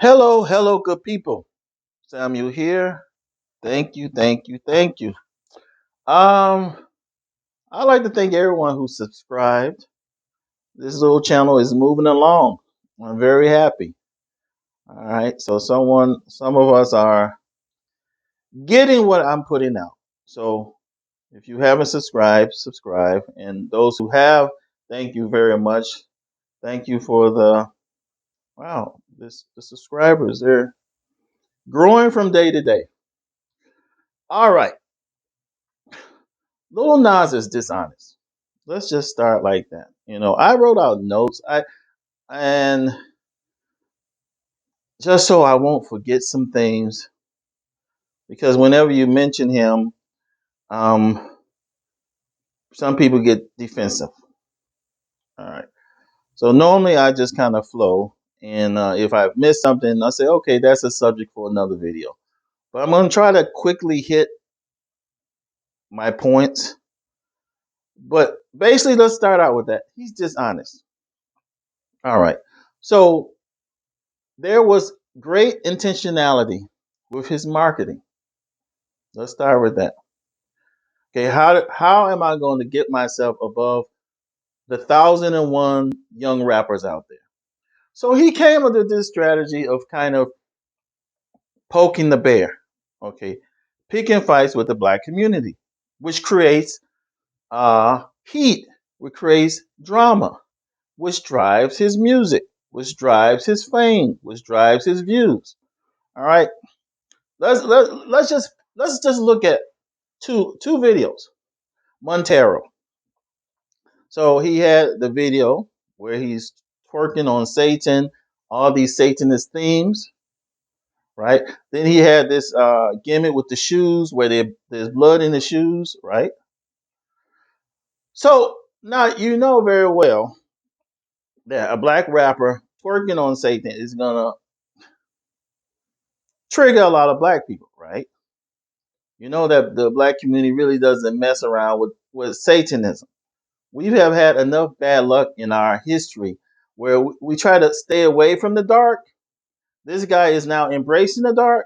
Hello, hello, good people. Samuel here. Thank you, thank you, thank you. Um, I'd like to thank everyone who subscribed. This little channel is moving along. I'm very happy. All right, so some of us are getting what I'm putting out. So if you haven't subscribed, subscribe, and those who have, thank you very much. Thank you for the subscribers. They're growing from day to day. All right. Lil Nas is dishonest. Let's just start like that. I wrote out notes. And just so I won't forget some things, because whenever you mention him, um, some people get defensive. All right. So normally I just kind of flow, and if I've missed something, I say, okay, that's a subject for another video. But I'm gonna try to quickly hit my points. But basically, let's start out with that. He's dishonest. All right. So there was great intentionality with his marketing. Let's start with that. Okay, how am I going to get myself above the 1,001 young rappers out there? So he came up with this strategy of kind of poking the bear. Okay, picking fights with the black community, which creates heat, which creates drama, which drives his music, which drives his fame, which drives his views. All right, let's just look at two videos. Montero. So he had the video where he's twerking on Satan, all these Satanist themes, right? Then he had this gimmick with the shoes where there's blood in the shoes, right? So now you know very well that a black rapper twerking on Satan is gonna trigger a lot of black people, right? You know that the black community really doesn't mess around with Satanism. We have had enough bad luck in our history where we try to stay away from the dark. This guy is now embracing the dark.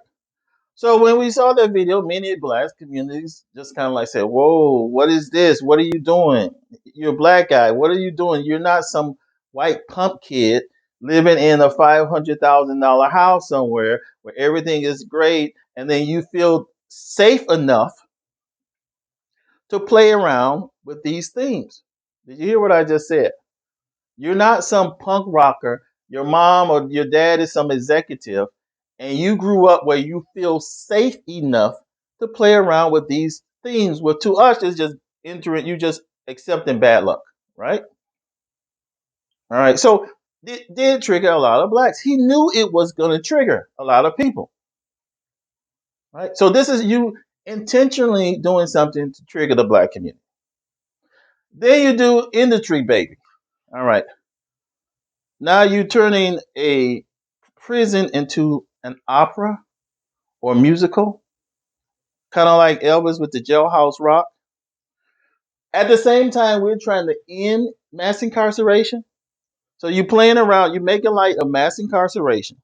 So when we saw that video, many black communities just kind of like said, "Whoa, what is this? What are you doing? You're a black guy. What are you doing? You're not some white pump kid living in a $500,000 house somewhere where everything is great, and then you feel safe enough to play around with these themes." Did you hear what I just said? You're not some punk rocker. Your mom or your dad is some executive, and you grew up where you feel safe enough to play around with these things. Well, to us, it's just entering. You just accepting bad luck, right? All right. So it did trigger a lot of blacks. He knew it was going to trigger a lot of people, right? So this is you intentionally doing something to trigger the black community. Then you do industry, baby. All right. Now you're turning a prison into an opera or musical, kind of like Elvis with the Jailhouse Rock. At the same time, we're trying to end mass incarceration. So you're playing around, you're making light of mass incarceration.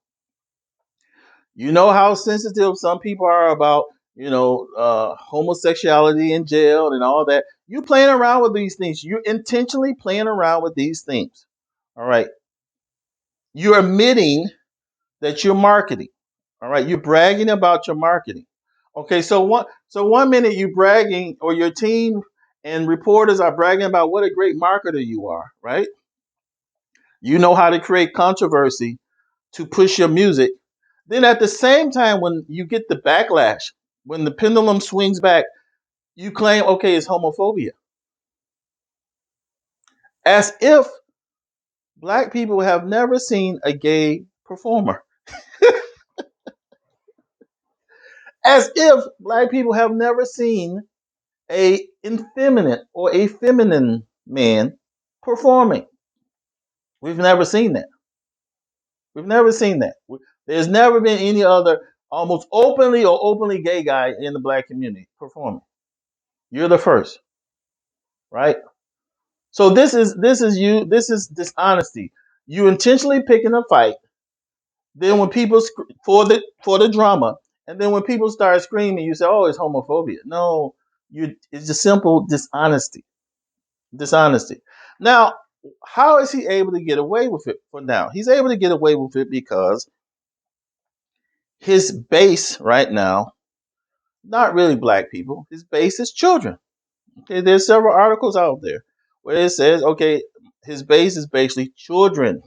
You know how sensitive some people are about, homosexuality in jail and all that. You're playing around with these things. You're intentionally playing around with these things. All right. You're admitting that you're marketing. All right, you're bragging about your marketing. Okay, so one minute you bragging or your team and reporters are bragging about what a great marketer you are, right? You know how to create controversy to push your music. Then at the same time, when you get the backlash, when the pendulum swings back, you claim, okay, it's homophobia. As if black people have never seen a gay performer. As if black people have never seen a effeminate or a feminine man performing. We've never seen that. We've never seen that. There's never been any other almost openly or openly gay guy in the black community performing. You're the first, right? So this is dishonesty. You intentionally picking a fight Then when people for the drama, and then when people start screaming, you say, "Oh, it's homophobia." No, it's just simple dishonesty. Dishonesty. Now, how is he able to get away with it for now? He's able to get away with it because his base right now, not really black people, his base is children. Okay, there's several articles out there where it says, okay, his base is basically children.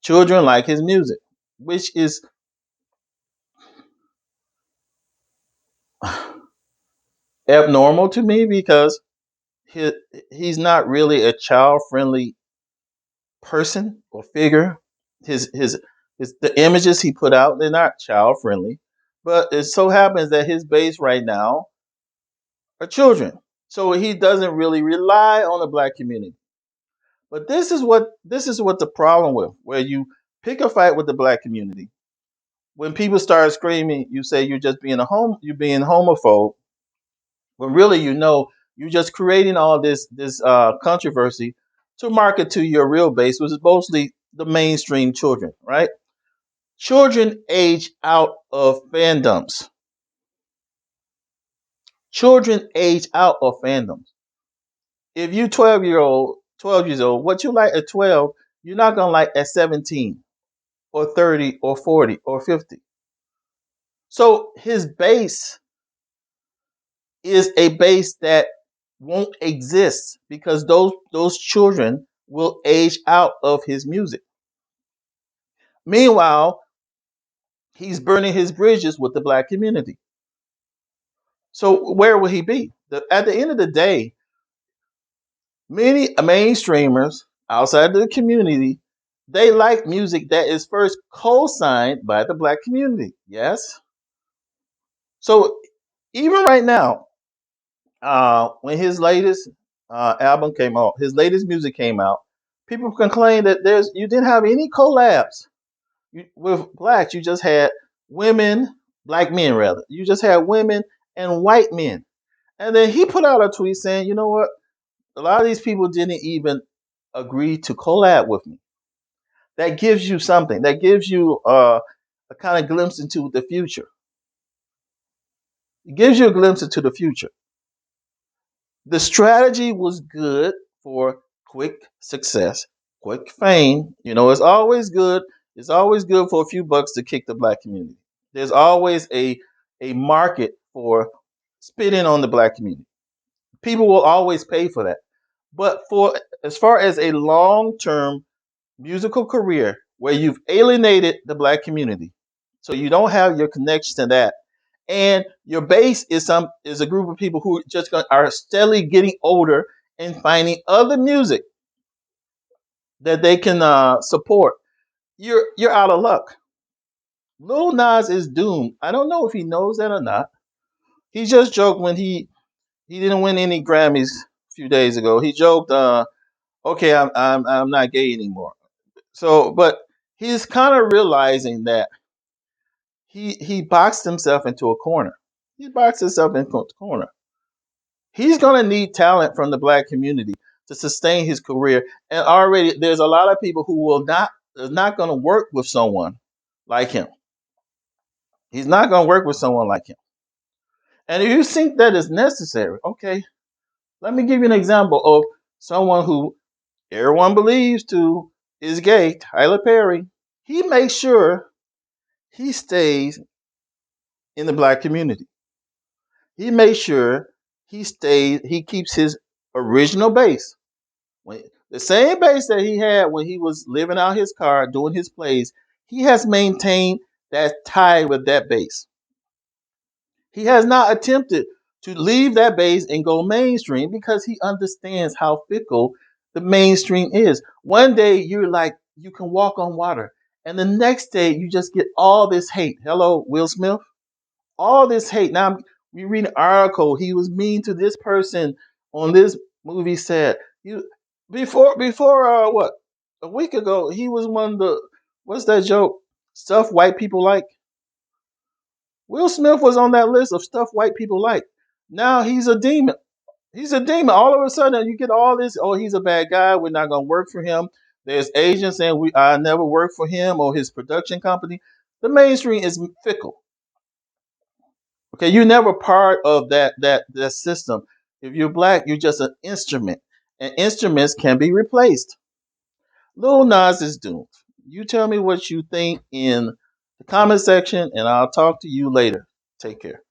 Children like his music, which is abnormal to me because he, he's not really a child friendly person or figure. His the images he put out, they're not child friendly. But it so happens that his base right now are children. So he doesn't really rely on the black community. But this is what the problem with where you pick a fight with the black community. When people start screaming, you say you're being homophobe. When really you're just creating all this controversy to market to your real base, which is mostly the mainstream children, right? Children age out of fandoms. Children age out of fandoms. If you 12 years old, what you like at 12, you're not gonna like at 17 or 30 or 40 or 50. So his base is a base that won't exist because those children will age out of his music. Meanwhile, he's burning his bridges with the black community. So where will he be? At the end of the day, many mainstreamers outside the community, they like music that is first co-signed by the black community. Yes. So even right now, when his latest album came out, his latest music came out, people complain that you didn't have any collabs with blacks. You just had women, black men rather. You just had women and white men. And then he put out a tweet saying, you know what? A lot of these people didn't even agree to collab with me. That gives you something. That gives you a kind of glimpse into the future. It gives you a glimpse into the future. The strategy was good for quick success, quick fame. It's always good. It's always good for a few bucks to kick the black community. There's always a market for spitting on the black community. People will always pay for that. But for as far as a long-term musical career where you've alienated the black community, so you don't have your connection to that, and your base is a group of people who are steadily getting older and finding other music that they can support. You're out of luck. Lil Nas is doomed. I don't know if he knows that or not. He just joked when he didn't win any Grammys a few days ago. He joked, "Okay, I'm not gay anymore." So, but he's kind of realizing that he boxed himself into a corner. He boxed himself into a corner. He's going to need talent from the black community to sustain his career. And already there's a lot of people who is not going to work with someone like him. He's not going to work with someone like him. And if you think that is necessary, okay, let me give you an example of someone who everyone believes to is gay, Tyler Perry. He makes sure he stays in the black community. He makes sure he keeps his original base. The same base that he had when he was living out his car, doing his plays, he has maintained that tie with that base. He has not attempted to leave that base and go mainstream because he understands how fickle the mainstream is. One day you're like, you can walk on water. And the next day you just get all this hate. Hello, Will Smith? All this hate. Now we read an article. He was mean to this person on this movie set. Before what, a week ago, he was one of the, what's that joke? Stuff white people like. Will Smith was on that list of stuff white people like. Now he's a demon. He's a demon. All of a sudden, you get all this. Oh, he's a bad guy. We're not gonna work for him. There's agents saying I never worked for him or his production company. The mainstream is fickle. Okay, you're never part of that system. If you're black, you're just an instrument, and instruments can be replaced. Lil Nas is doomed. You tell me what you think in the comment section, and I'll talk to you later. Take care.